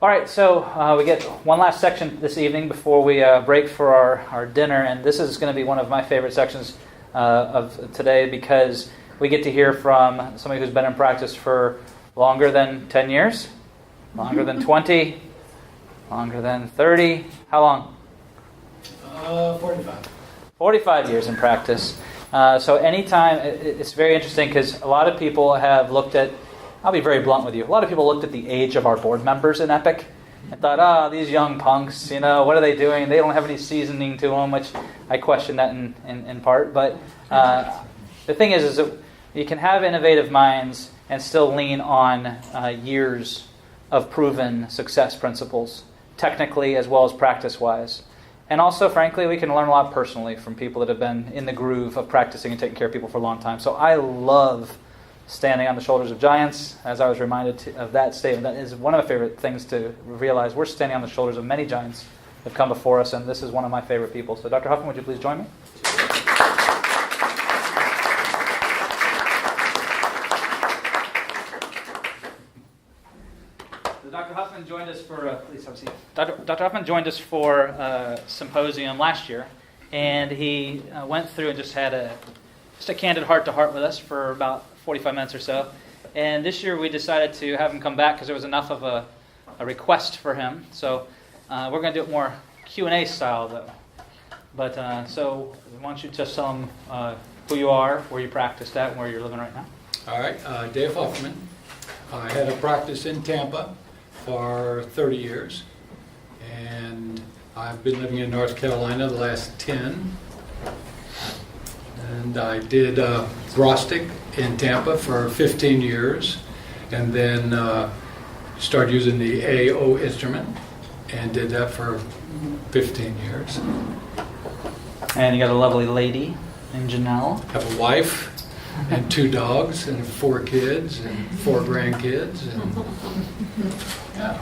All right, so we get one last section this evening before we break for our dinner, and this is going to be one of my favorite sections of today because we get to hear from somebody who's been in practice for longer than 10 years, longer than 20, longer than 30. How long? 45. 45 years in practice. So anytime, it's very interesting because a lot of people have looked at, I'll be very blunt with you, a lot of people looked at the age of our board members in Epic and thought, these young punks, what are they doing? They don't have any seasoning to them, which I question that in part. But the thing is that you can have innovative minds and still lean on years of proven success principles, technically as well as practice-wise. And also, frankly, we can learn a lot personally from people that have been in the groove of practicing and taking care of people for a long time. So I love standing on the shoulders of giants. As I was reminded of that statement, that is one of my favorite things to realize. We're standing on the shoulders of many giants that have come before us, and this is one of my favorite people. So Dr. Huffman, would you please join me? Dr. Huffman joined us for please have a seat. Dr. Huffman joined us for Symposium last year, and he went through and just had a candid heart-to-heart with us for about 45 minutes or so. And this year we decided to have him come back because there was enough of a request for him. So we're going to do it more Q&A style, though. But so why don't you just tell them who you are, where you practiced at, and where you're living right now. All right, Dave Huffman. I had a practice in Tampa for 30 years, and I've been living in North Carolina the last 10. And I did Grostic in Tampa for 15 years, and then started using the AO instrument, and did that for 15 years. And you got a lovely lady named Janelle. I have a wife and 2 dogs and 4 kids and 4 grandkids. And, yeah.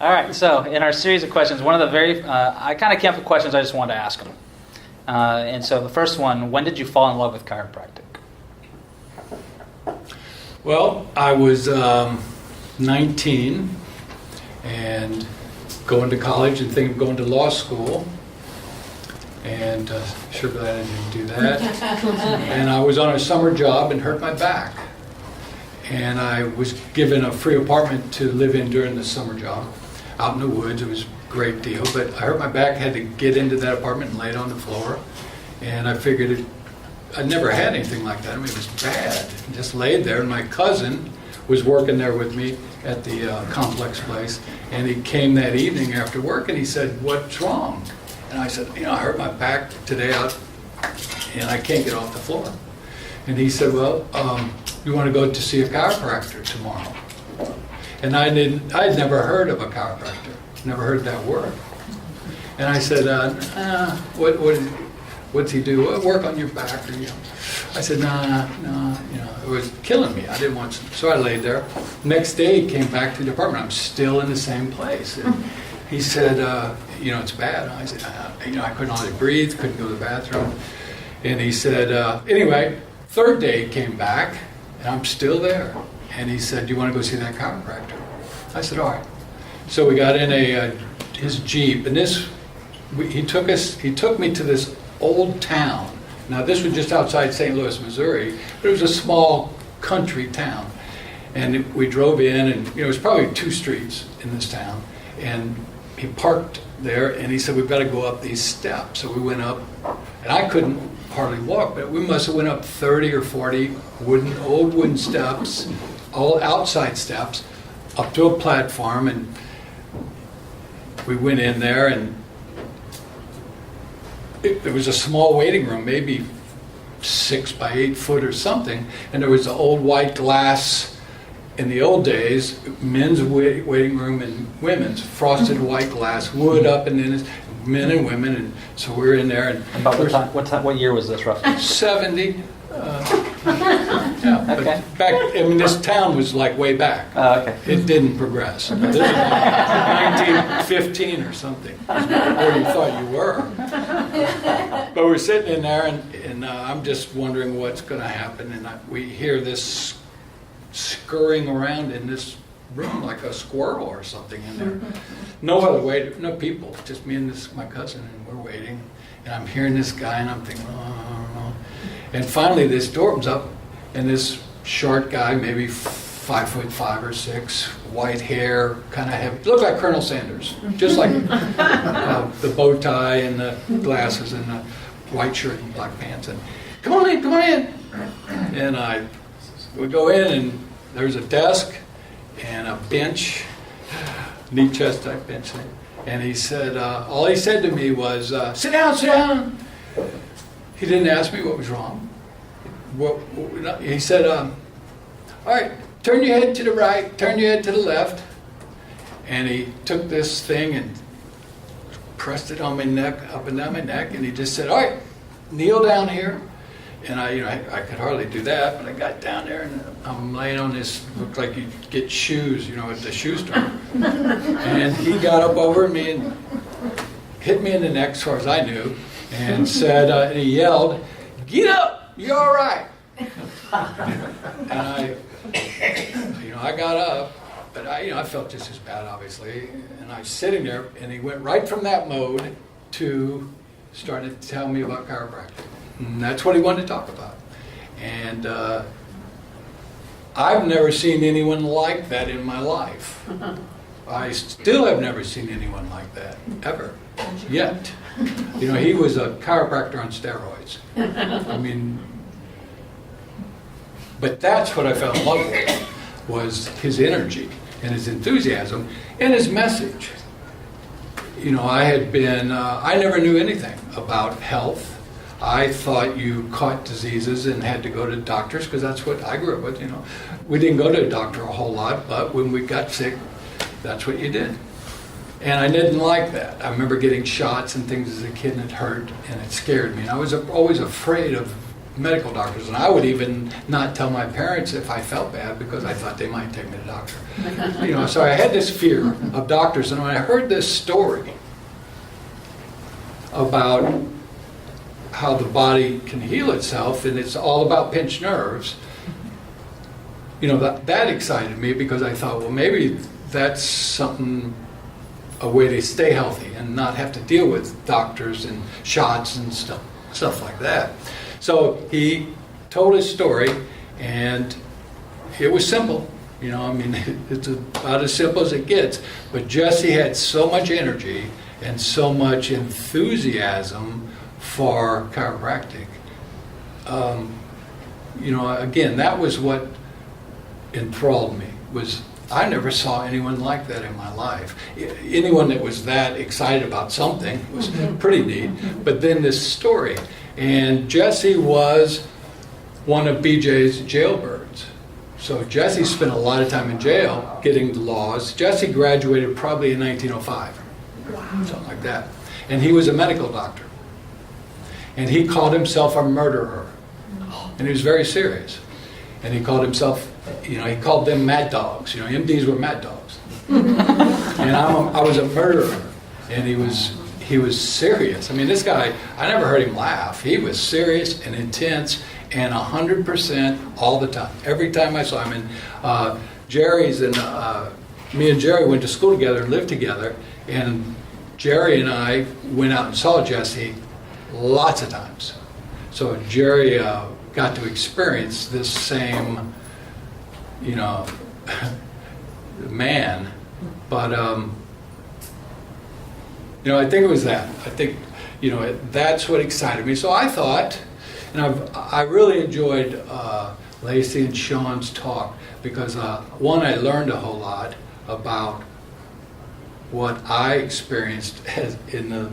All right, so in our series of questions, one of the very, I kind of came up with questions I just wanted to ask them. And so the first one, when did you fall in love with chiropractic? Well, I was 19 and going to college and thinking of going to law school. And sure glad I didn't do that. And I was on a summer job and hurt my back. And I was given a free apartment to live in during the summer job out in the woods. It was a great deal, but I hurt my back, had to get into that apartment and lay it on the floor. And I figured I'd never had anything like that. I mean, it was bad. I just laid there, and my cousin was working there with me at the complex place. And he came that evening after work, and he said, "What's wrong?" And I said, "I hurt my back today out, and I can't get off the floor." And he said, "Well, you want to go to see a chiropractor tomorrow?" And I'd never heard of a chiropractor, never heard that word. And I said, what's he do? Well, work on your back, or I said, nah, it was killing me. I didn't want to. So I laid there. Next day, he came back to the apartment. I'm still in the same place. And he said, it's bad. I said, I couldn't hardly breathe, couldn't go to the bathroom. And he said, anyway, third day he came back, and I'm still there. And he said, "Do you want to go see that chiropractor?" I said, "All right." So we got in his Jeep, and he took me to this old town. Now this was just outside St. Louis, Missouri, but it was a small country town. And we drove in, and it was probably 2 streets in this town. And he parked there, and he said, "We've got to go up these steps." So we went up, and I couldn't hardly walk, but we must have went up 30 or 40 old wooden steps, all outside steps, up to a platform, and we went in there, and it was a small waiting room, maybe 6 by 8 foot or something, and there was the old white glass. In the old days, men's waiting room and women's, frosted white glass, wood up, and then men and women, and so we were in there. And about what year was this roughly? 70. Yeah, okay. But back, this town was like way back. Okay. It didn't progress. This was like 1915 or something, where you thought you were. But we're sitting in there, and I'm just wondering what's going to happen, and we hear this scurrying around in this room like a squirrel or something in there. No other way, no people, just me and my cousin, and we're waiting. And I'm hearing this guy, and I'm thinking, oh. And finally, this door opens up, and this short guy, maybe 5'5" or 6", white hair, kind of heavy, looked like Colonel Sanders, just like the bow tie and the glasses and the white shirt and black pants. And come on in. And we go in, and there's a desk and a bench, neat chest type bench. And he said, all he said to me was, sit down. He didn't ask me what was wrong. He said, all right, turn your head to the right, turn your head to the left. And he took this thing and pressed it on my neck, up and down my neck, and he just said, all right, kneel down here. And I could hardly do that, but I got down there, and I'm laying on this, looked like you get shoes, at the shoe store. And he got up over me and hit me in the neck, as far as I knew, and said, and he yelled, "Get up, you're all right." And I got up, but I felt just as bad, obviously. And I was sitting there, and he went right from that mode to starting to tell me about chiropractic. And that's what he wanted to talk about. And I've never seen anyone like that in my life. I still have never seen anyone like that, ever, yet. He was a chiropractor on steroids. But that's what I fell in love with, was his energy and his enthusiasm and his message. I never knew anything about health. I thought you caught diseases and had to go to doctors, because that's what I grew up with, We didn't go to a doctor a whole lot, but when we got sick, that's what you did. And I didn't like that. I remember getting shots and things as a kid, and it hurt, and it scared me. And I was always afraid of medical doctors, and I would even not tell my parents if I felt bad, because I thought they might take me to the doctor. So I had this fear of doctors, and when I heard this story about how the body can heal itself, and it's all about pinched nerves, that excited me, because I thought, well, maybe that's a way to stay healthy and not have to deal with doctors and shots and stuff like that. So he told his story, and it was simple. It's about as simple as it gets. But Jesse had so much energy and so much enthusiasm for chiropractic. Again, that was what enthralled me. I never saw anyone like that in my life. Anyone that was that excited about something was pretty neat. But then this story, and Jesse was one of BJ's jailbirds. So Jesse spent a lot of time in jail getting the laws. Jesse graduated probably in 1905, something like that. And he was a medical doctor. And he called himself a murderer. And he was very serious. And he called himself, he called them mad dogs. MDs were mad dogs. And I was a murderer. And he was serious. This guy, I never heard him laugh. He was serious and intense and 100% all the time. Every time I saw him. And me and Jerry went to school together and lived together. And Jerry and I went out and saw Jesse lots of times. So Jerry got to experience this same, man. But, I think it was that. I think, that's what excited me. So I thought, and I really enjoyed Lacey and Sean's talk, because one, I learned a whole lot about what I experienced in the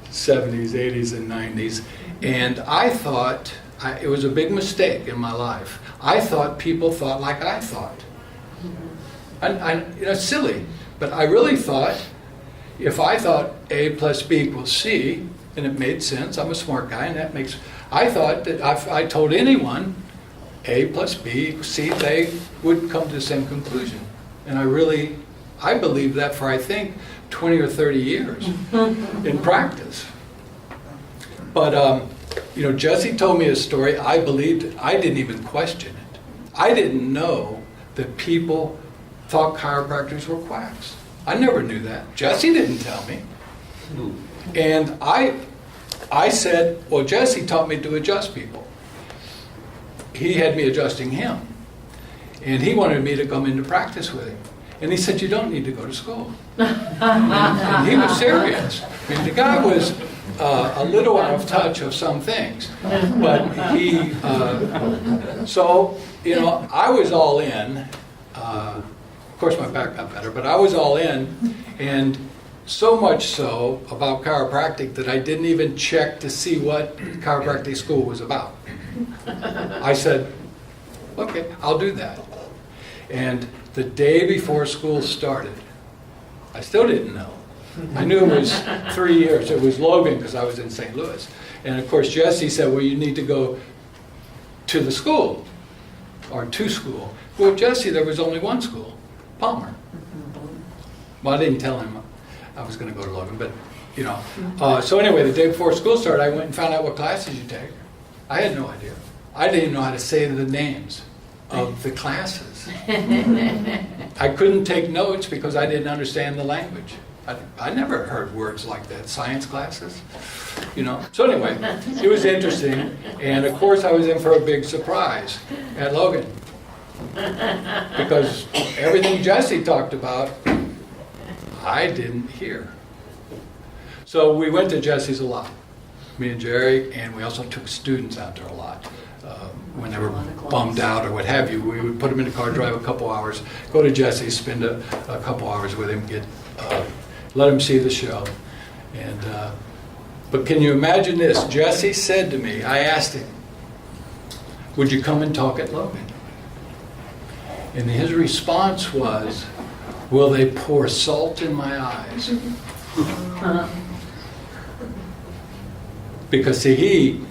70s, 80s, and 90s. And I thought, it was a big mistake in my life. I thought people thought like I thought. It's silly, but I really thought, if I thought A plus B equals C, and it made sense, I'm a smart guy, and I thought that if I told anyone A plus B equals C, they would come to the same conclusion. And I believed that for, I think, 20 or 30 years in practice. But, Jesse told me a story. I believed it. I didn't even question it. I didn't know that people thought chiropractors were quacks. I never knew that. Jesse didn't tell me. And I said, well, Jesse taught me to adjust people. He had me adjusting him. And he wanted me to come into practice with him. And he said, you don't need to go to school. And he was serious. I mean, the guy was a little out of touch of some things. But he, so, you know, I was all in. Of course, my back got better, but I was all in. And so much so about chiropractic that I didn't even check to see what chiropractic school was about. I said, okay, I'll do that. And the day before school started, I still didn't know. I knew it was 3 years. It was Logan because I was in St. Louis. And of course, Jesse said, well, you need to go to the school or to school. Well, Jesse, there was only one school, Palmer. Well, I didn't tell him I was going to go to Logan, but you know. So anyway, the day before school started, I went and found out what classes you take. I had no idea. I didn't even know how to say the names of the classes. I couldn't take notes because I didn't understand the language. I never heard words like that, science classes, you know. So anyway, it was interesting, and of course I was in for a big surprise at Logan because everything Jesse talked about, I didn't hear. So we went to Jesse's a lot, me and Jerry, and we also took students out there a lot. When they were bummed out or what have you, we would put them in the car, drive a couple hours, go to Jesse's, spend a couple hours with him, let him see the show. And but can you imagine this? Jesse said to me, I asked him, would you come and talk at Logan? And his response was, will they pour salt in my eyes? Because see, he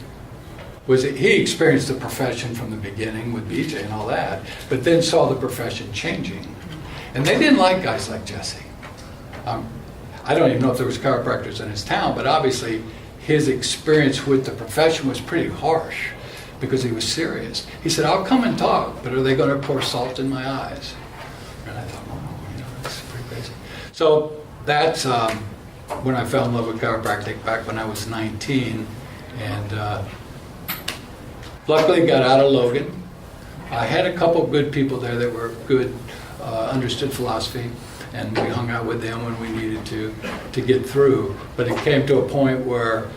experienced the profession from the beginning with BJ and all that, but then saw the profession changing. And they didn't like guys like Jesse. I don't even know if there was chiropractors in his town, but obviously his experience with the profession was pretty harsh because he was serious. He said, I'll come and talk, but are they going to pour salt in my eyes? And I thought, wow, you know, that's pretty crazy. So that's when I fell in love with chiropractic back when I was 19. And luckily got out of Logan. I had a couple good people there that were good, understood philosophy, and we hung out with them when we needed to get through. But it came to a point where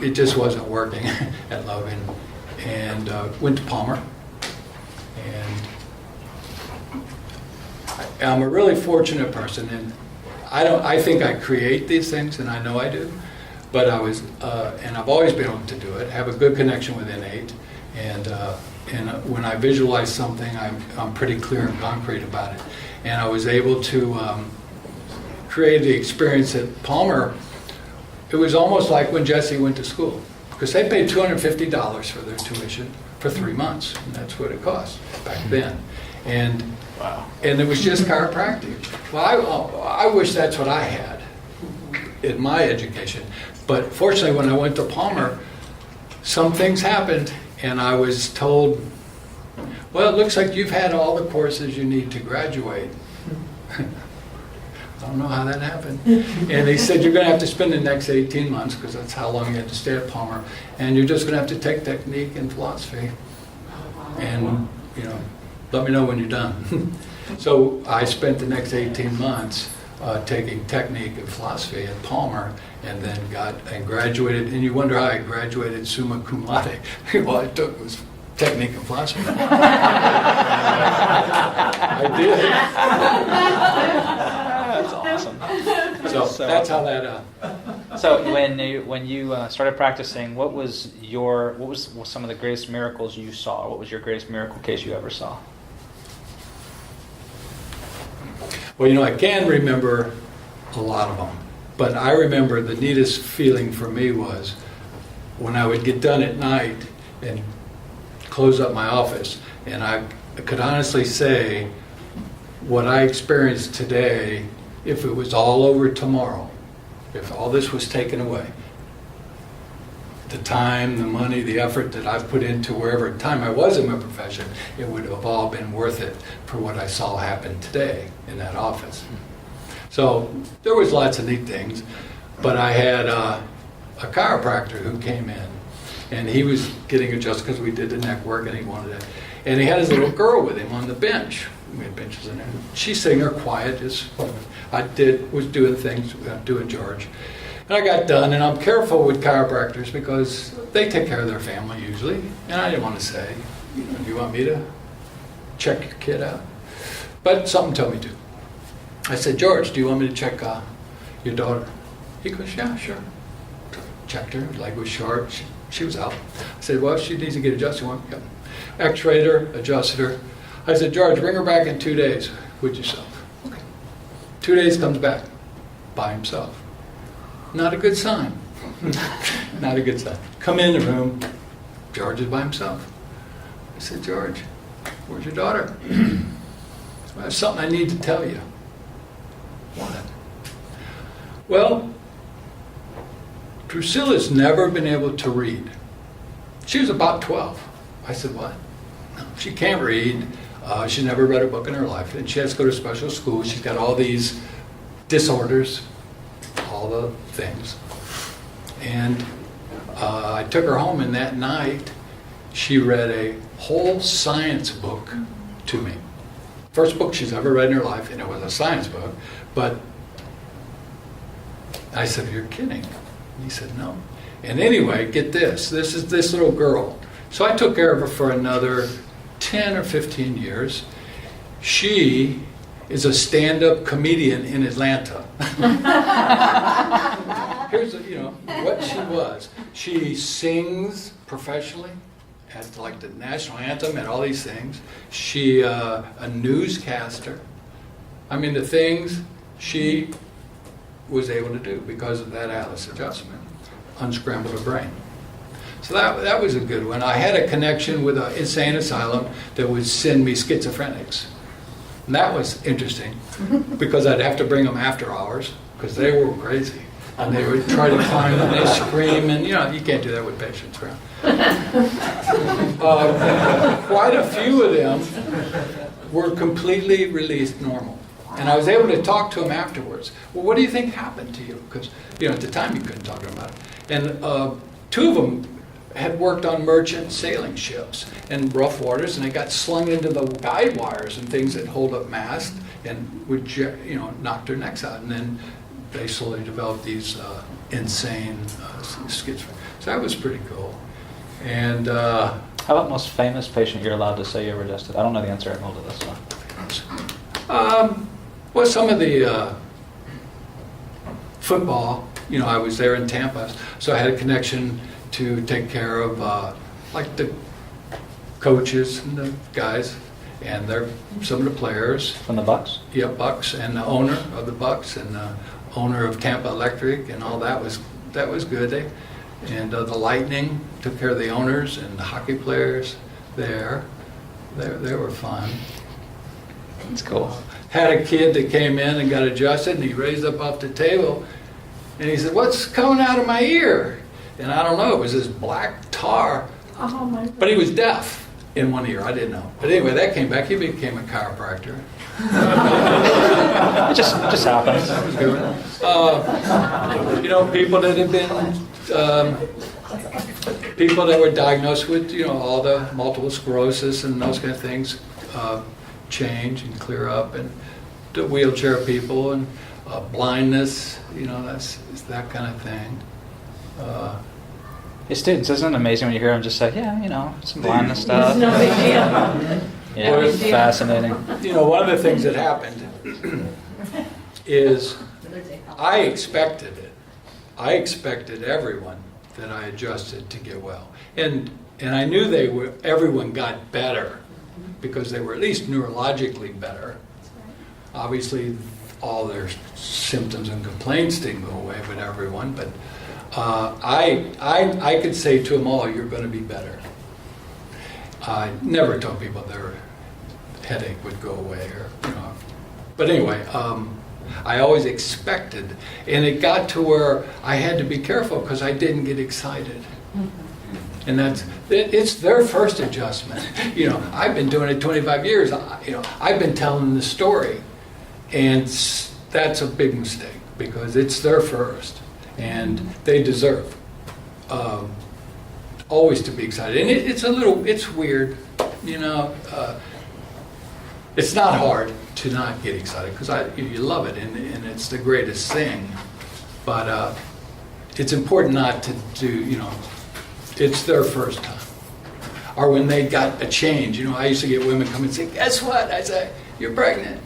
it just wasn't working at Logan, and went to Palmer. And I'm a really fortunate person, and I think I create these things, and I know I do. But I was, and I've always been able to do it. Have a good connection with innate. And when I visualize something, I'm pretty clear and concrete about it. And I was able to create the experience at Palmer. It was almost like when Jesse went to school, because they paid $250 for their tuition for 3 months, and that's what it cost back then. And wow. And it was just chiropractic. Well, I wish that's what I had in my education. But fortunately, when I went to Palmer, some things happened. And I was told, well, it looks like you've had all the courses you need to graduate. I don't know how that happened. And they said, you're going to have to spend the next 18 months, because that's how long you have to stay at Palmer, and you're just going to have to take technique and philosophy. And, you know, let me know when you're done. So I spent the next 18 months taking technique and philosophy at Palmer, and then graduated. And you wonder how I graduated summa cum laude. All I took was technique and philosophy. I did. That's awesome. So that's how that. So when you started practicing, what was some of the greatest miracles you saw? What was your greatest miracle case you ever saw? Well, you know, I can remember a lot of them, but I remember the neatest feeling for me was when I would get done at night and close up my office, and I could honestly say what I experienced today, if it was all over tomorrow, if all this was taken away, the time, the money, the effort that I've put into wherever time I was in my profession, it would have all been worth it for what I saw happen today in that office. So there was lots of neat things, but I had a chiropractor who came in, and he was getting adjusted because we did the neck work, and he wanted it. And he had his little girl with him on the bench. We had benches in there. She's sitting there quiet, just was doing things, doing George. And I got done, and I'm careful with chiropractors because they take care of their family usually. And I didn't want to say, do you want me to check your kid out? But something told me to. I said, George, do you want me to check your daughter? He goes, yeah, sure. Checked her, leg was short, she was out. I said, well, she needs to get adjusted. Yep. X-rayed her, adjusted her. I said, George, bring her back in 2 days with yourself. Okay. 2 days comes back by himself. Not a good sign. Not a good sign. Come in the room, George is by himself. I said, George, where's your daughter? I have something I need to tell you. What? Well, Drusilla's never been able to read. She was about 12. I said, what? No, she can't read. She's never read a book in her life. And she has to go to special school. She's got all these disorders, all the things. And I took her home, and that night she read a whole science book to me. First book she's ever read in her life, and it was a science book. But I said, you're kidding. And he said, no. And anyway, get this. This is this little girl. So I took care of her for another 10 or 15 years. She is a stand-up comedian in Atlanta. Here's what she was. She sings professionally at like the national anthem and all these things. She a newscaster. I mean, the things she was able to do because of that Atlas adjustment, unscrambled her brain. So that was a good one. I had a connection with an insane asylum that would send me schizophrenics. And that was interesting because I'd have to bring them after hours because they were crazy. And they would try to climb and they scream, and you can't do that with patients around. Quite a few of them were completely released normal. And I was able to talk to them afterwards. Well, what do you think happened to you? Because at the time you couldn't talk to them about it. And two of them had worked on merchant sailing ships in rough waters, and they got slung into the guide wires and things that hold up masts and would knock their necks out. And then they slowly developed these insane schizophrenia. So that was pretty cool. And how about most famous patient you're allowed to say you ever adjusted? I don't know the answer at all to this one. Well, some of the football, I was there in Tampa, so I had a connection to take care of like the coaches and the guys, and some of the players. From the Bucks? Yeah, Bucks, and the owner of the Bucks, and the owner of Tampa Electric, and all that was good. And the Lightning took care of the owners and the hockey players there. They were fun. That's cool. Had a kid that came in and got adjusted, and he raised up off the table, and he said, "What's coming out of my ear?" And I don't know, it was this black tar. Oh my God. But he was deaf in one ear, I didn't know. But anyway, that came back, he became a chiropractor. It just happens. That was good. People that have been, people that were diagnosed with, all the multiple sclerosis and those kind of things, change and clear up, and the wheelchair people and blindness, that's that kind of thing. Hey, students, isn't it amazing when you hear them just say, some blindness stuff? It's no big deal. Yeah, No it's big deal. fascinating. One of the things that happened is I expected it. I expected everyone that I adjusted to get well. And I knew everyone got better because they were at least neurologically better. Obviously, all their symptoms and complaints didn't go away with everyone, but I could say to them all, you're going to be better. I never told people their headache would go away, But anyway, I always expected, and it got to where I had to be careful because I didn't get excited. And it's their first adjustment. I've been doing it 25 years. I've been telling the story, and that's a big mistake because it's their first, and they deserve always to be excited. And it's weird, it's not hard to not get excited because you love it, and it's the greatest thing. But it's important not to do, it's their first time. Or when they got a change, I used to get women come and say, guess what? I say, you're pregnant.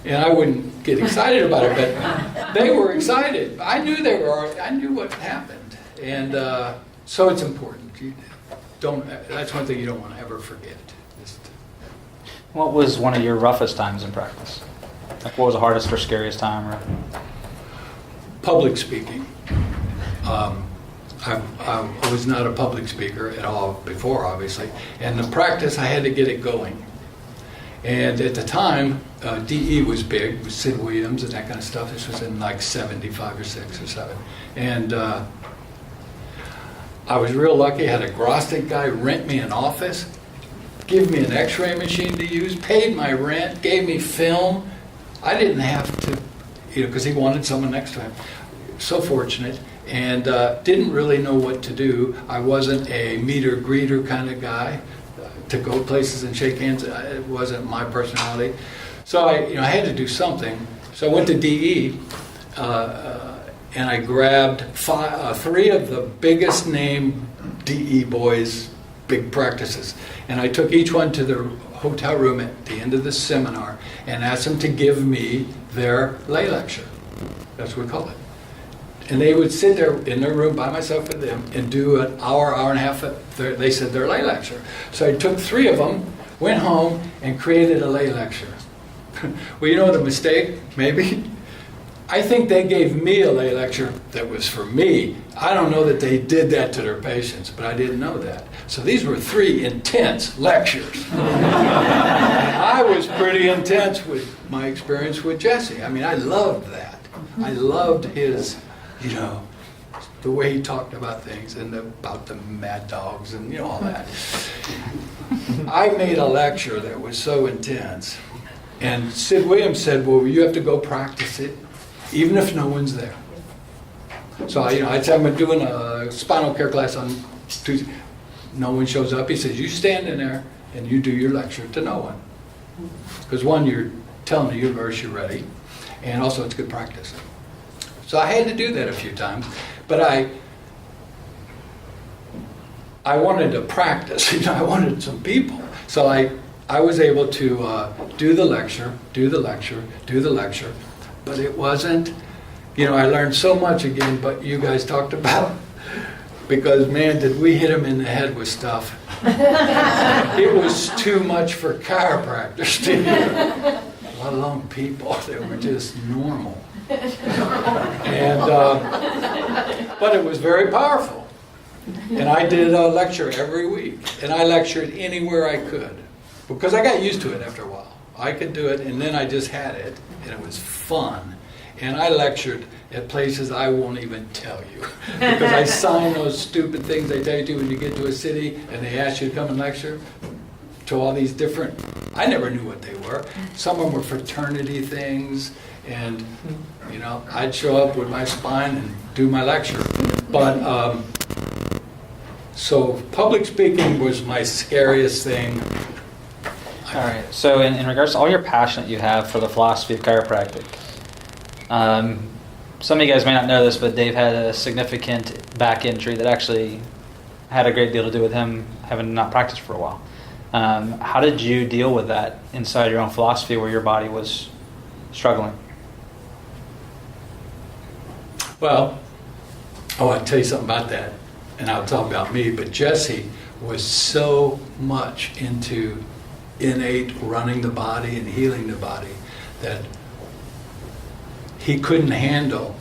And I wouldn't get excited about it, but they were excited. I knew I knew what happened. And so it's important. That's one thing you don't want to ever forget. What was one of your roughest times in practice? Like, what was the hardest or scariest time? Or? Public speaking. I was not a public speaker at all before, obviously. And the practice, I had to get it going. And at the time, DE was big, with Sid Williams and that kind of stuff. This was in like 75 or 6 or 7. And I was real lucky. I had a Grostic guy rent me an office, give me an x-ray machine to use, paid my rent, gave me film. I didn't have to, because he wanted someone next to him. So fortunate. And didn't really know what to do. I wasn't a meter-greeter kind of guy to go places and shake hands. It wasn't my personality. So I had to do something. So I went to DE, and I grabbed 3 of the biggest name DE boys, big practices. And I took each one to their hotel room at the end of the seminar and asked them to give me their lay lecture. That's what we call it. And they would sit there in their room by myself with them and do an hour and a half, they said their lay lecture. So I took 3 of them, went home, and created a lay lecture. Well, you know the mistake, maybe? I think they gave me a lay lecture that was for me. I don't know that they did that to their patients, but I didn't know that. So these were 3 intense lectures. I was pretty intense with my experience with Jesse. I mean, I loved that. I loved his, the way he talked about things and about the mad dogs and, all that. I made a lecture that was so intense. And Sid Williams said, well, you have to go practice it, even if no one's there. So, I'd say I'm doing a spinal care class on Tuesday. No one shows up. He says, you stand in there and you do your lecture to no one. Because one, you're telling the universe you're ready. And also it's good practice. So I had to do that a few times. But I wanted to practice. I wanted some people. So I was able to do the lecture. But it wasn't, I learned so much again, but you guys talked about, because man, did we hit them in the head with stuff. It was too much for chiropractors to hear, let alone people that were just normal. And, but it was very powerful. And I did a lecture every week, and I lectured anywhere I could, because I got used to it after a while. I could do it, and then I just had it, and it was fun. And I lectured at places I won't even tell you, because I signed those stupid things they tell you to when you get to a city and they ask you to come and lecture to all these different, I never knew what they were. Some of them were fraternity things, and I'd show up with my spine and do my lecture. But so public speaking was my scariest thing. All right. So in regards to all your passion that you have for the philosophy of chiropractic, some of you guys may not know this, but Dave had a significant back injury that actually had a great deal to do with him having not practiced for a while. How did you deal with that inside your own philosophy where your body was struggling? Well, I want to tell you something about that, and I'll talk about me, but Jesse was so much into innate running the body and healing the body that he couldn't handle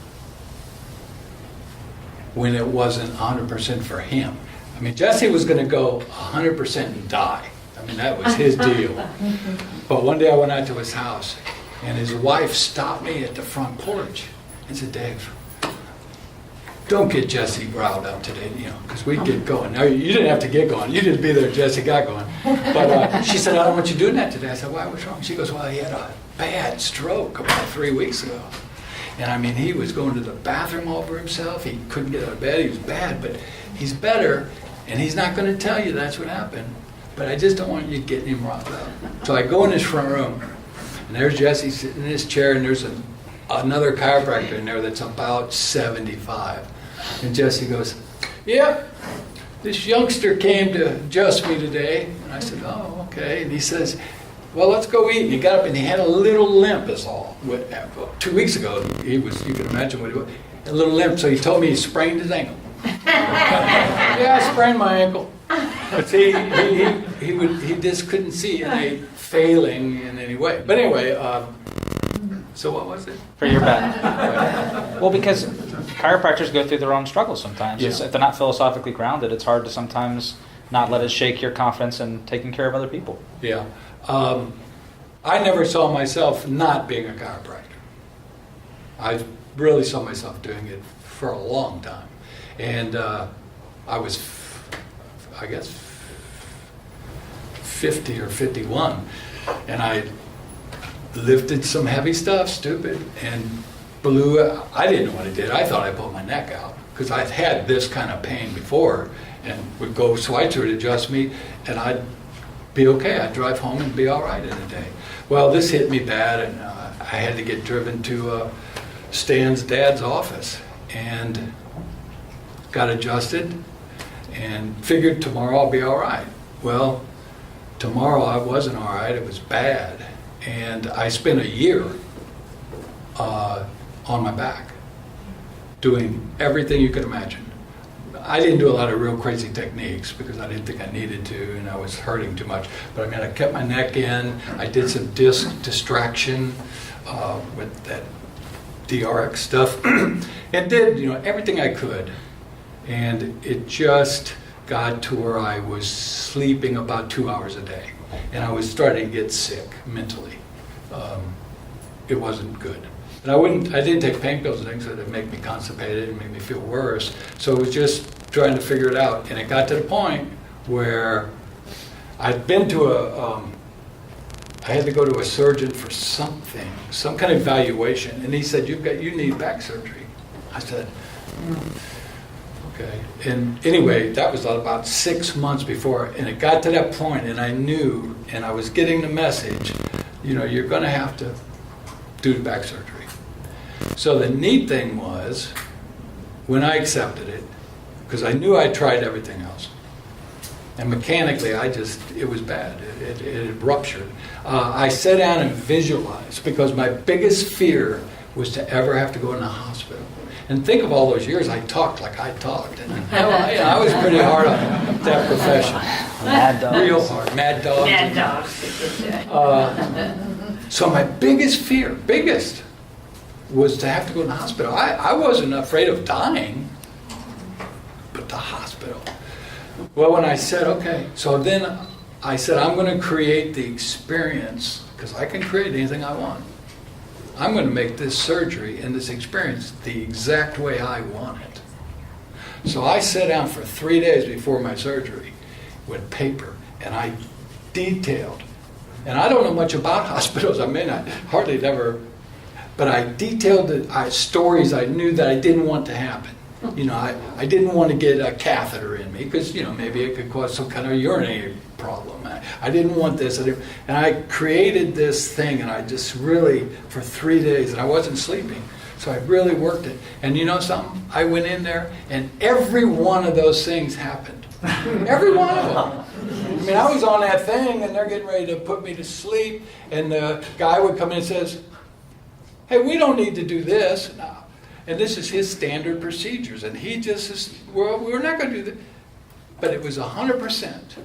when it wasn't 100% for him. I mean, Jesse was going to go 100% and die. I mean, that was his deal. But one day I went out to his house, and his wife stopped me at the front porch and said, Dave, don't get Jesse riled up today, because we'd get going. Now, you didn't have to get going. You didn't be there, Jesse got going. But she said, I don't want you doing that today. I said, why, what's wrong? She goes, well, he had a bad stroke about 3 weeks ago. And I mean, he was going to the bathroom all over himself. He couldn't get out of bed. He was bad, but he's better. And he's not going to tell you that's what happened. But I just don't want you getting him riled up. So I go in his front room, and there's Jesse sitting in his chair, and there's another chiropractor in there that's about 75. And Jesse goes, yep, this youngster came to adjust me today. And I said, oh, okay. And he says, well, let's go eat. And he got up and he had a little limp is all. 2 weeks ago, you can imagine what he was. A little limp, so he told me he sprained his ankle. Yeah, I sprained my ankle. But see, he just couldn't see any failing in any way. But anyway, so what was it? For your back. Well, because chiropractors go through their own struggles sometimes. Yeah. If they're not philosophically grounded, it's hard to sometimes not let it shake your confidence in taking care of other people. Yeah. I never saw myself not being a chiropractor. I really saw myself doing it for a long time. And I was, I guess, 50 or 51. And I lifted some heavy stuff, stupid, and I didn't know what I did. I thought I pulled my neck out because I'd had this kind of pain before and would go Schweitzer to adjust me and I'd be okay. I'd drive home and be all right in a day. Well, this hit me bad and I had to get driven to Stan's dad's office and got adjusted and figured tomorrow I'll be all right. Well, tomorrow I wasn't all right. It was bad. And I spent a year on my back doing everything you could imagine. I didn't do a lot of real crazy techniques because I didn't think I needed to and I was hurting too much. But I mean, I kept my neck in. I did some disc distraction with that DRX stuff and did, everything I could. And it just got to where I was sleeping about 2 hours a day. And I was starting to get sick mentally. It wasn't good. And I didn't take pain pills and things that would make me constipated and make me feel worse. So it was just trying to figure it out. And it got to the point where I'd been to I had to go to a surgeon for something, some kind of evaluation. And he said, you need back surgery. I said, okay. And anyway, that was about 6 months before. And it got to that point and I knew, and I was getting the message, you're going to have to do back surgery. So the neat thing was, when I accepted it, because I knew I tried everything else, and mechanically it was bad. It ruptured. I sat down and visualized, because my biggest fear was to ever have to go in the hospital. And think of all those years I talked like I talked. And I was pretty hard on that profession. Mad dogs. Real hard. Mad dogs. Mad dogs. So my biggest fear, was to have to go to the hospital. I wasn't afraid of dying, but the hospital. Well, when I said, okay, so then I said, I'm going to create the experience, because I can create anything I want. I'm going to make this surgery and this experience the exact way I want it. So I sat down for 3 days before my surgery with paper, and I detailed. And I don't know much about hospitals. I mean, I hardly ever, but I detailed the stories I knew that I didn't want to happen. I didn't want to get a catheter in me because, maybe it could cause some kind of urinary problem. I didn't want this. And I created this thing, and I just really, for 3 days, and I wasn't sleeping. So I really worked it. And you know something? I went in there, and every one of those things happened. Every one of them. I mean, I was on that thing, and they're getting ready to put me to sleep, and the guy would come in and says, hey, we don't need to do this. No. And this is his standard procedures. And he just says, well, we're not going to do that. But it was 100%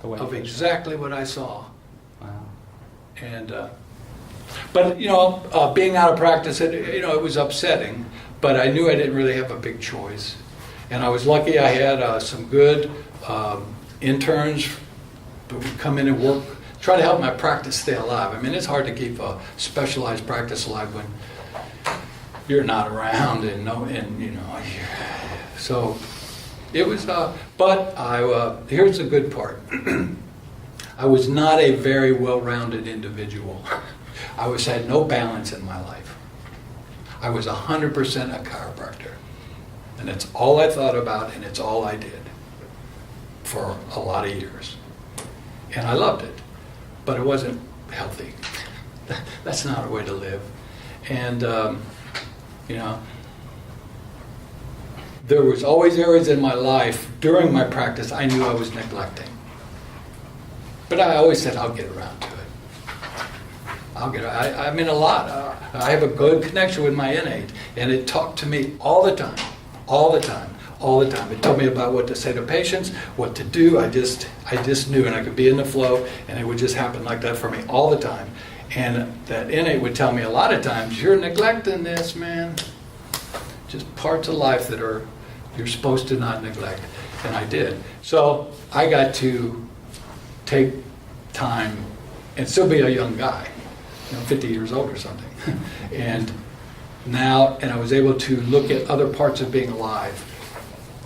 of exactly what I saw. Wow. And, but, being out of practice, it was upsetting. But I knew I didn't really have a big choice. And I was lucky I had some good interns who would come in and work, try to help my practice stay alive. I mean, it's hard to keep a specialized practice alive when you're not around, and so it was. But here's the good part. I was not a very well-rounded individual. I had no balance in my life. I was 100% a chiropractor. And it's all I thought about, and it's all I did for a lot of years. And I loved it, but it wasn't healthy. That's not a way to live. And, there was always areas in my life during my practice I knew I was neglecting. But I always said, I'll get around to it. I mean, a lot. I have a good connection with my innate, and it talked to me all the time. It told me about what to say to patients, what to do. I just knew, and I could be in the flow, and it would just happen like that for me all the time. And that innate would tell me a lot of times, you're neglecting this, man. Just parts of life that you're supposed to not neglect, and I did. So I got to take time and still be a young guy, 50 years old or something. And I was able to look at other parts of being alive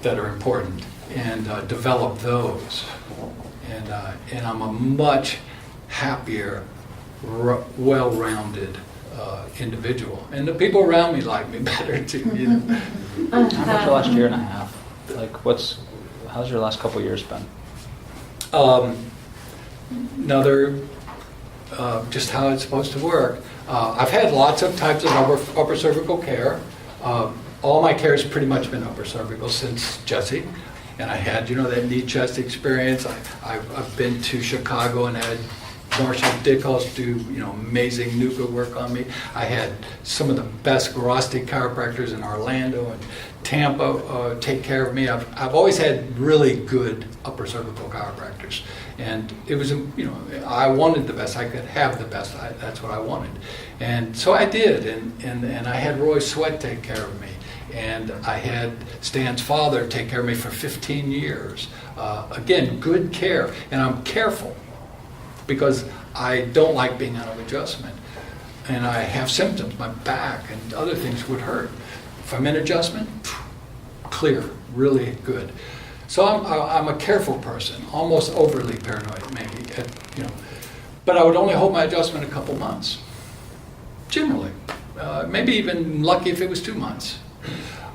that are important and develop those. And I'm a much happier, well-rounded individual. And the people around me like me better too. How about the last year and a half? Like, how's your last couple of years been? Just how it's supposed to work. I've had lots of types of upper cervical care. All my care has pretty much been upper cervical since Jesse. And I had, that knee chest experience. I've been to Chicago and had Marshall Dickhouse do, amazing nuca work on me. I had some of the best Garasti chiropractors in Orlando and Tampa take care of me. I've always had really good upper cervical chiropractors. And it was, I wanted the best. I could have the best. That's what I wanted. And so I did. And I had Roy Sweat take care of me. And I had Stan's father take care of me for 15 years. Again, good care. And I'm careful because I don't like being out of adjustment. And I have symptoms. My back and other things would hurt. If I'm in adjustment, clear, really good. So I'm a careful person, almost overly paranoid, maybe. But I would only hold my adjustment a couple months, generally. Maybe even lucky if it was 2 months.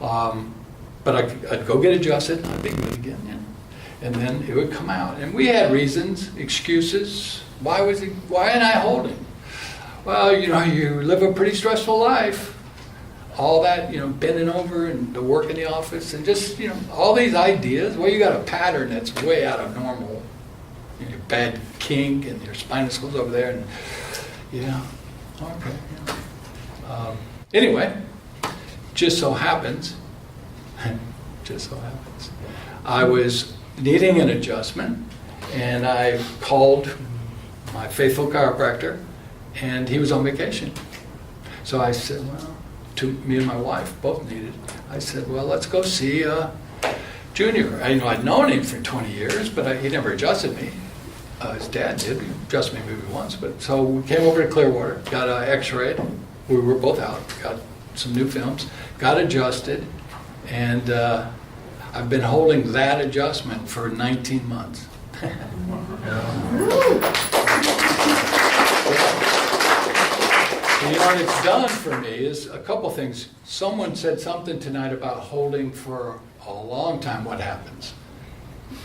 But I'd go get adjusted, and I'd be good again. Yeah. And then it would come out. And we had reasons, excuses. Why ain't I holding? Well, you live a pretty stressful life. All that, bending over and the work in the office and just, all these ideas. Well, you got a pattern that's way out of normal. Your bad kink and your spinous goes over there. And okay. Anyway, just so happens, I was needing an adjustment, and I called my faithful chiropractor, and he was on vacation. So I said, me and my wife both needed. I said, well, let's go see Junior. I'd known him for 20 years, but he never adjusted me. His dad did. He adjusted me maybe once. But so we came over to Clearwater, got x-rayed. We were both out, got some new films, got adjusted, and I've been holding that adjustment for 19 months. What it's done for me is a couple things. Someone said something tonight about holding for a long time. What happens?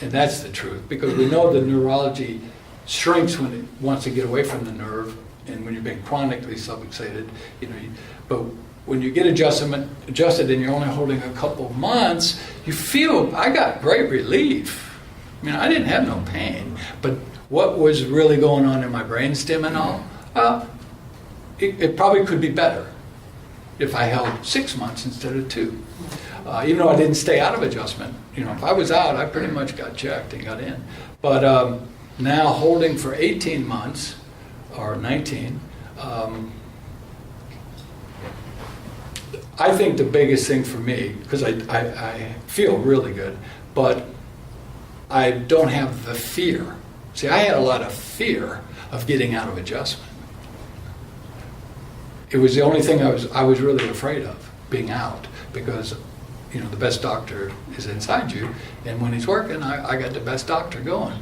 And that's the truth, because we know the neurology shrinks when it wants to get away from the nerve, and when you're being chronically subluxated, but when you get adjusted and you're only holding a couple of months, you feel, I got great relief. I didn't have no pain, but what was really going on in my brainstem and all, it probably could be better if I held 6 months instead of 2. Even though I didn't stay out of adjustment. If I was out, I pretty much got checked and got in. But now holding for 18 months, or 19, I think the biggest thing for me, because I feel really good, but I don't have the fear. See, I had a lot of fear of getting out of adjustment. it was the only thing I was really afraid of, being out, because the best doctor is inside you, and when he's working, I got the best doctor going.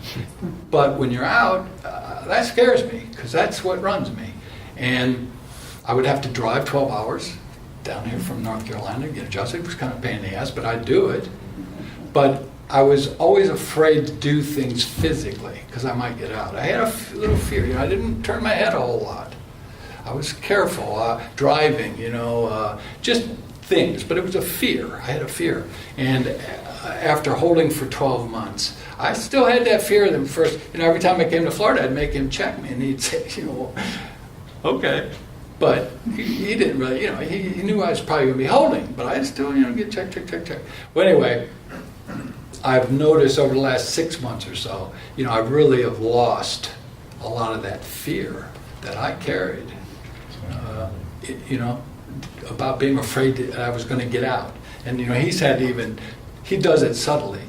But when you're out, that scares me, because that's what runs me. And I would have to drive 12 hours down here from North Carolina to get adjusted. It was kind of a pain in the ass, but I'd do it. But I was always afraid to do things physically, because I might get out. I had a little fear. I didn't turn my head a whole lot. I was careful, driving, just things, but it was a fear. I had a fear. And after holding for 12 months, I still had that fear of them first. Every time I came to Florida, I'd make him check me, and he'd say, okay. But he didn't really, he knew I was probably going to be holding, but I'd still, get check. Well, anyway, I've noticed over the last 6 months or so, I really have lost a lot of that fear that I carried, about being afraid that I was going to get out. And, he's had he does it subtly.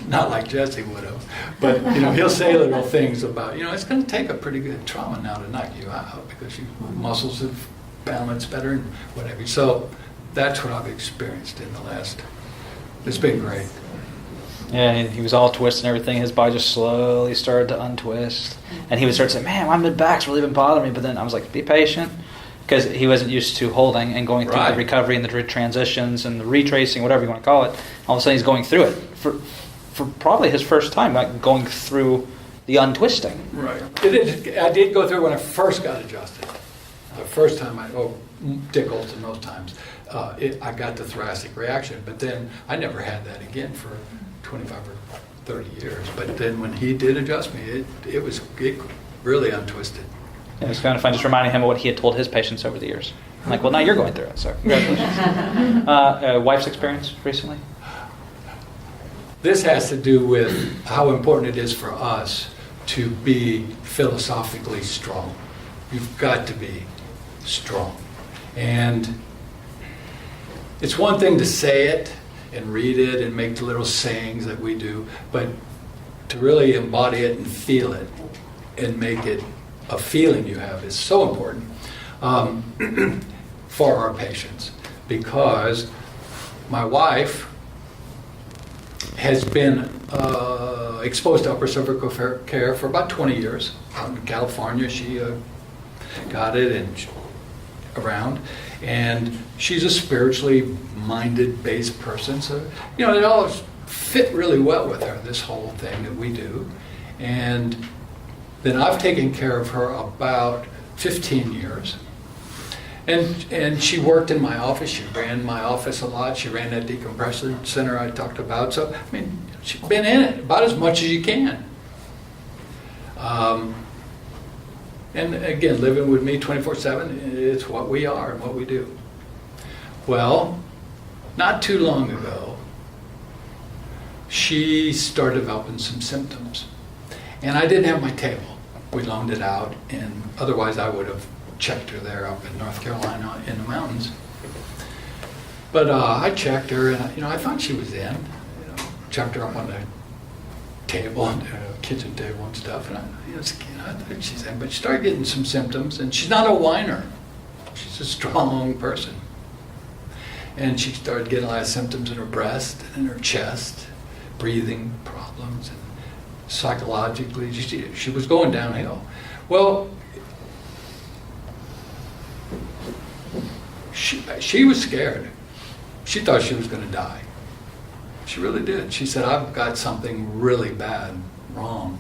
Not like Jesse would have, but he'll say little things about it's going to take a pretty good trauma now to knock you out, because your muscles have balanced better and whatever. So that's what I've experienced in the last. It's been great. Yeah, and he was all twisted and everything. His body just slowly started to untwist, and he would start saying, "Man, my mid back's really been bothering me." But then I was like, "Be patient," because he wasn't used to holding and going through the recovery and the transitions and the retracing, whatever you want to call it. All of a sudden, he's going through it for probably his first time, like going through the untwisting. Right. I did go through when I first got adjusted. The first time Dick Olson, those times, I got the thoracic reaction, but then I never had that again for 25 or 30 years. But then when he did adjust me, it really untwisted. It was kind of fun just reminding him of what he had told his patients over the years. I'm like, well, now you're going through it, so congratulations. Wife's experience recently? This has to do with how important it is for us to be philosophically strong. You've got to be strong. And it's one thing to say it and read it and make the little sayings that we do, but to really embody it and feel it and make it a feeling you have is so important for our patients, because my wife has been exposed to upper cervical care for about 20 years. Out in California, she got it around, and she's a spiritually minded, based person. So, it all fit really well with her, this whole thing that we do. And then I've taken care of her about 15 years. And she worked in my office. She ran my office a lot. She ran that decompression center I talked about. So, she's been in it about as much as you can. And again, living with me 24/7, it's what we are and what we do. Well, not too long ago, she started developing some symptoms. And I didn't have my table. We loaned it out, and otherwise I would have checked her there up in North Carolina in the mountains. But I checked her, and I thought she was in. Checked her up on the table, and kitchen table and stuff, and I thought she's in. But she started getting some symptoms, and she's not a whiner. She's a strong person. And she started getting a lot of symptoms in her breast and in her chest, breathing problems, and psychologically, she was going downhill. Well, she was scared. She thought she was going to die. She really did. She said, I've got something really bad wrong.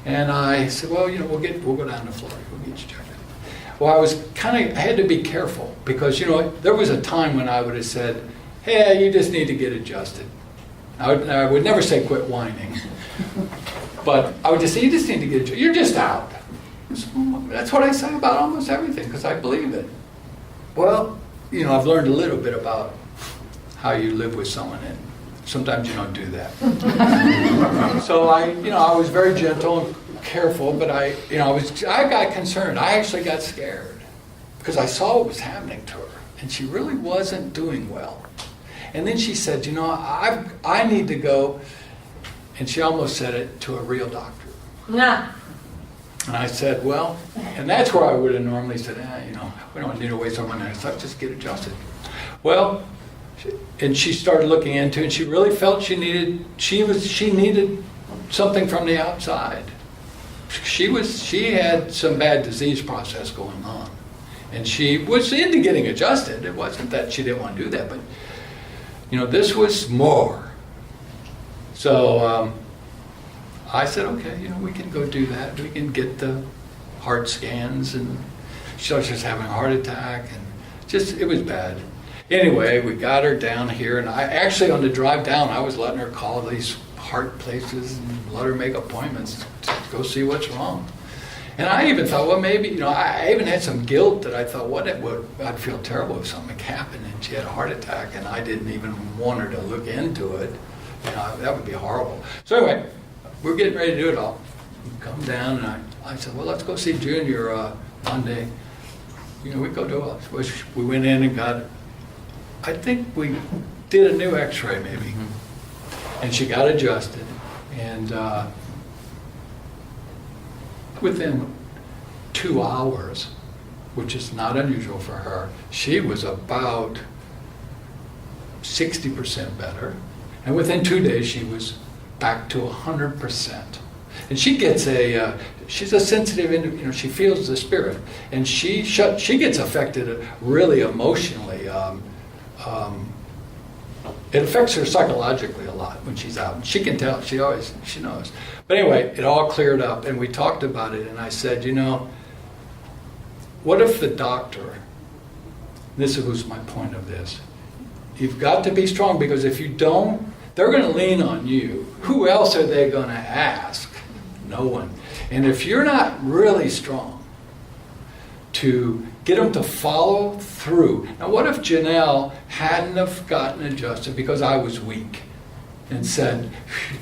And I said, well, we'll go down to Florida. We'll get you checked out. Well, I had to be careful, because, there was a time when I would have said, hey, you just need to get adjusted. I would never say quit whining. But I would just say, you just need to get adjusted. You're just out. That's what I say about almost everything, because I believe it. Well, I've learned a little bit about how you live with someone, and sometimes you don't do that. So I was very gentle and careful, but I got concerned. I actually got scared, because I saw what was happening to her, and she really wasn't doing well. And then she said, I need to go, and she almost said it, to a real doctor. Nah. And I said, well, and that's where I would have normally said, we don't need to waste our money. I thought, just get adjusted. Well, and she started looking into it, and she really felt she needed something from the outside. She had some bad disease process going on. And she was into getting adjusted. It wasn't that she didn't want to do that, but this was more. So I said, okay, we can go do that. We can get the heart scans, and she was just having a heart attack, and it was bad. Anyway, we got her down here, and I actually, on the drive down, I was letting her call these heart places and let her make appointments to go see what's wrong. And I even thought, well, maybe, I even had some guilt that I thought, I'd feel terrible if something happened and she had a heart attack and I didn't even want her to look into it. That would be horrible. So anyway, we're getting ready to do it all. We come down, and I said, well, let's go see Junior Monday. We go do it. We went in and got, I think we did a new x-ray maybe. Mm-hmm. And she got adjusted. And within 2 hours, which is not unusual for her, she was about 60% better. And within 2 days, she was back to 100%. And she gets she's a sensitive, she feels the spirit. And she gets affected really emotionally. It affects her psychologically a lot when she's out. She can tell, she knows. But anyway, it all cleared up, and we talked about it, and I said, what if the doctor, this was my point of this, you've got to be strong, because if you don't, they're going to lean on you. Who else are they going to ask? No one. And if you're not really strong to get them to follow through. Now, what if Janelle hadn't have gotten adjusted because I was weak and said,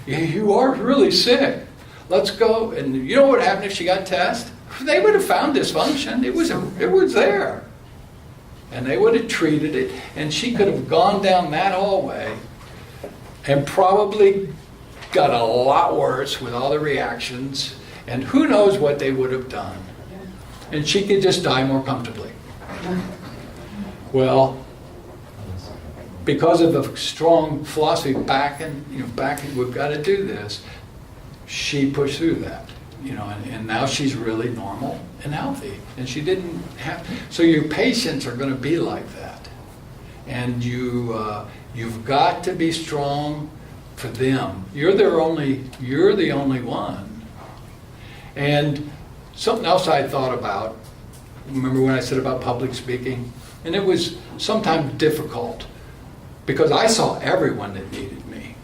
you are really sick. Let's go. And you know what happened if she got tested? They would have found dysfunction. It was there. And they would have treated it. And she could have gone down that hallway and probably got a lot worse with all the reactions. And who knows what they would have done. And she could just die more comfortably. Well, because of the strong philosophy backing, we've got to do this, she pushed through that, and now she's really normal and healthy. And she didn't have, so your patients are going to be like that. And you've got to be strong for them. You're the only one. And something else I thought about, remember when I said about public speaking? And it was sometimes difficult because I saw everyone that needed me.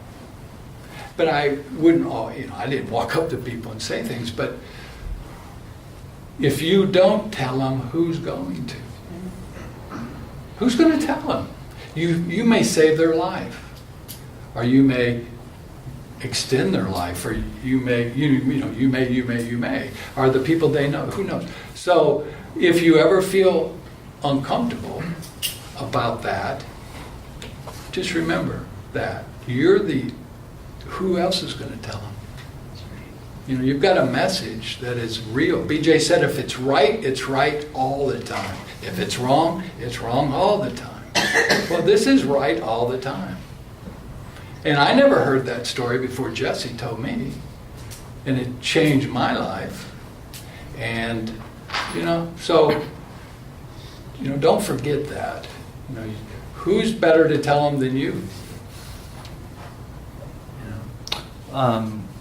But I wouldn't, I didn't walk up to people and say things, but if you don't tell them, who's going to? Who's going to tell them? You may save their life, or you may extend their life, or you may, or the people they know, who knows? So if you ever feel uncomfortable about that, just remember that who else is going to tell them? You've got a message that is real. BJ said if it's right all the time. If it's wrong all the time. Well, this is right all the time. And I never heard that story before Jesse told me. And it changed my life. And, so, don't forget that. Who's better to tell them than you?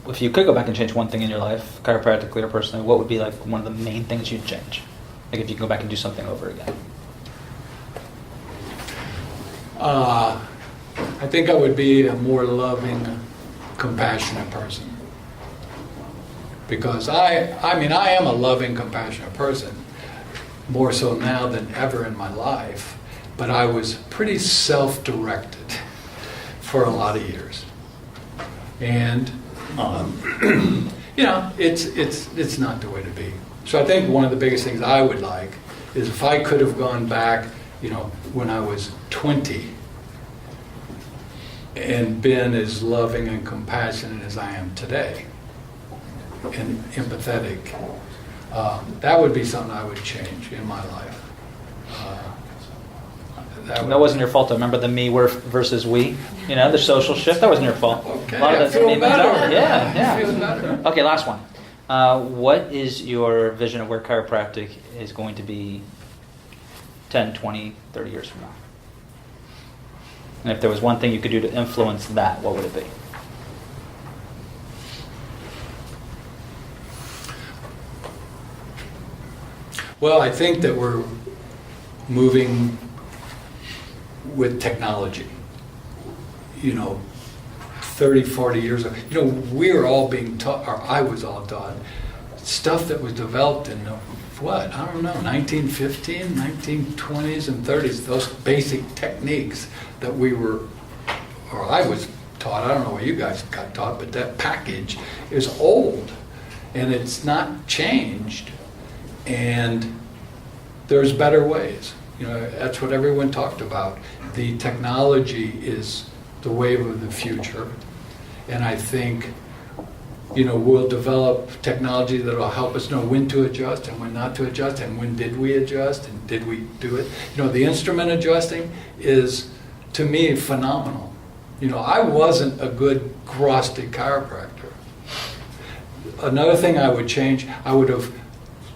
If you could go back and change one thing in your life, chiropractically or personally, what would be like one of the main things you'd change? Like if you could go back and do something over again. I think I would be a more loving, compassionate person. Because I am a loving, compassionate person, more so now than ever in my life. But I was pretty self-directed for a lot of years. And, it's not the way to be. So I think one of the biggest things I would like is if I could have gone back, when I was 20 and been as loving and compassionate as I am today and empathetic, That would be something I would change in my life. That wasn't your fault. I remember the me versus we. The social shift. That wasn't your fault. Okay, A lot of I that's feel me better. mentality. Yeah. I feel better. Okay, last one. What is your vision of where chiropractic is going to be 10, 20, 30 years from now? And if there was one thing you could do to influence that, what would it be? Well, I think that we're moving with technology. 30, 40 years ago, we were all being taught, or I was all taught, stuff that was developed in, 1915, 1920s and 30s, those basic techniques that we were, or I was taught, I don't know what you guys got taught, but that package is old and it's not changed. And there's better ways. That's what everyone talked about. The technology is the wave of the future. And I think, we'll develop technology that will help us know when to adjust and when not to adjust and when did we adjust and did we do it. The instrument adjusting is, to me, phenomenal. I wasn't a good grostic chiropractor. Another thing I would change, I would have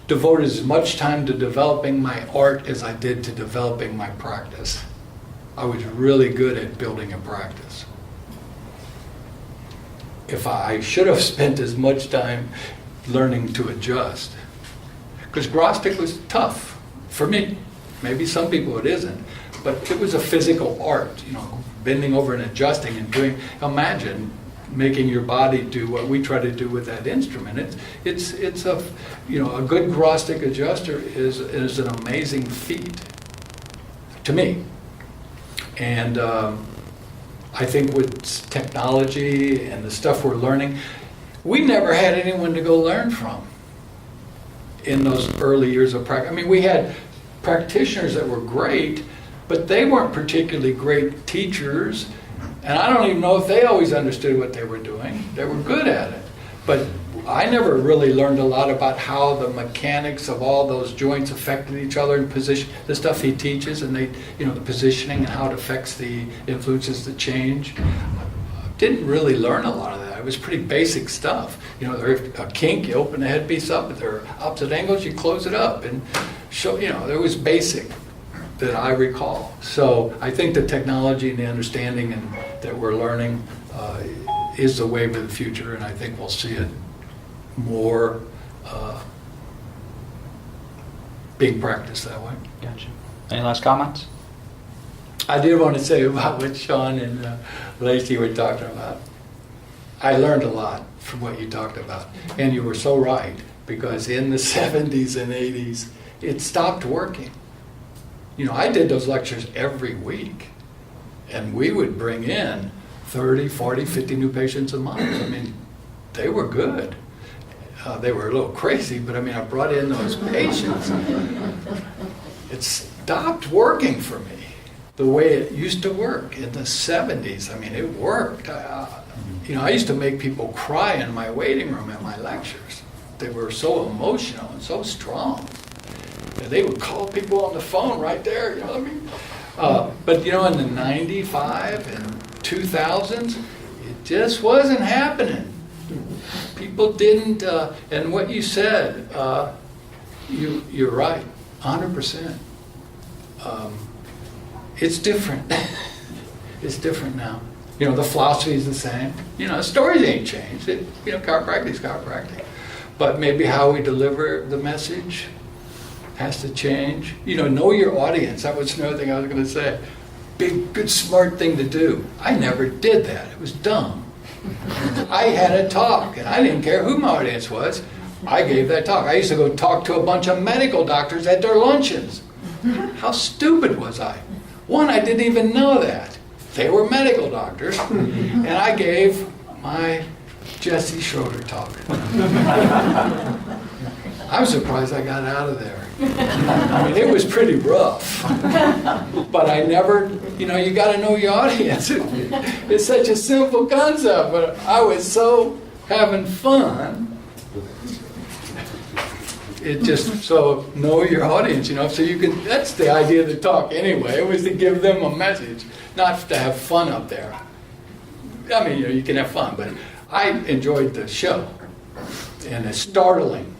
devoted as much time to developing my art as I did to developing my practice. I was really good at building a practice. If I should have spent as much time learning to adjust. Because grostic was tough for me. Maybe some people it isn't. But it was a physical art, bending over and adjusting and doing. Imagine making your body do what we try to do with that instrument. It's a good grostic adjuster is an amazing feat to me. And I think with technology and the stuff we're learning, we never had anyone to go learn from in those early years of practice. We had practitioners that were great, but they weren't particularly great teachers. And I don't even know if they always understood what they were doing. They were good at it. But I never really learned a lot about how the mechanics of all those joints affected each other and position, the stuff he teaches, and the positioning and how it affects the influences the change. Didn't really learn a lot of that. It was pretty basic stuff. There's a kink, you open the headpiece up. If there are opposite angles, you close it up. And show, there was basic that I recall. So I think the technology and the understanding and that we're learning is the wave of the future, and I think we'll see it more being practiced that way. Gotcha. Any last comments? I did want to say about what Sean and Lacey were talking about. I learned a lot from what you talked about, and you were so right, because in the 70s and 80s, it stopped working. I did those lectures every week, and we would bring in 30, 40, 50 new patients a month. They were good. They were a little crazy, but I brought in those patients. It stopped working for me the way it used to work in the 70s. It worked. I used to make people cry in my waiting room at my lectures. They were so emotional and so strong. They would call people on the phone right there, But in the 95 and 2000s, it just wasn't happening. People didn't, and what you said, you're right, 100%. It's different. It's different now. The philosophy is the same. The stories ain't changed. Chiropractic is chiropractic. But maybe how we deliver the message has to change. Know your audience. That was another thing I was going to say. Big, good, smart thing to do. I never did that. It was dumb. I had a talk, and I didn't care who my audience was. I gave that talk. I used to go talk to a bunch of medical doctors at their luncheons. How stupid was I? One, I didn't even know that. They were medical doctors, and I gave my Jesse Schroeder talk. I'm surprised I got out of there. It was pretty rough. But I never, you got to know your audience. It's such a simple concept, but I was so having fun. It just, so know your audience, so you can, that's the idea of the talk anyway. It was to give them a message, not to have fun up there. I mean, you can have fun, but I enjoyed the show. And it's startling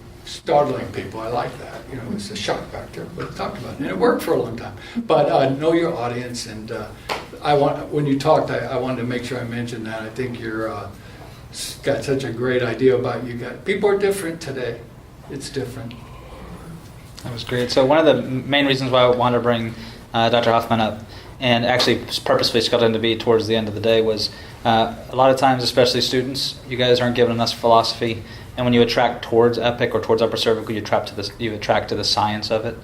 people. I like that. It's a shock factor, but I talked about it. And it worked for a long time. But know your audience, and when you talked, I wanted to make sure I mentioned that. I think you're got such a great idea about you guys. People are different today. It's different. That was great. So one of the main reasons why I wanted to bring Dr. Huffman up, and actually purposefully scheduled him to be towards the end of the day, was a lot of times, especially students, you guys aren't given enough philosophy, and when you attract towards Epic or towards upper cervical, you attract to the science of it.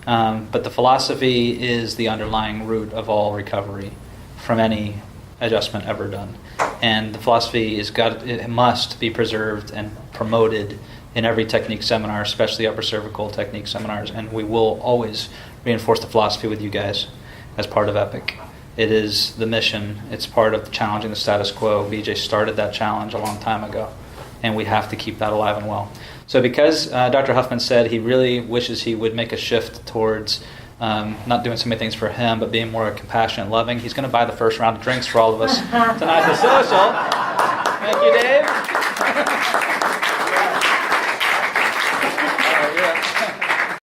But the philosophy is the underlying root of all recovery from any adjustment ever done. And the philosophy it must be preserved and promoted in every technique seminar, especially upper cervical technique seminars, and we will always reinforce the philosophy with you guys as part of Epic. It is the mission. It's part of challenging the status quo. BJ started that challenge a long time ago, and we have to keep that alive and well. So because Dr. Huffman said he really wishes he would make a shift towards not doing so many things for him, but being more compassionate and loving, he's going to buy the first round of drinks for all of us tonight at the social. Thank you, Dave.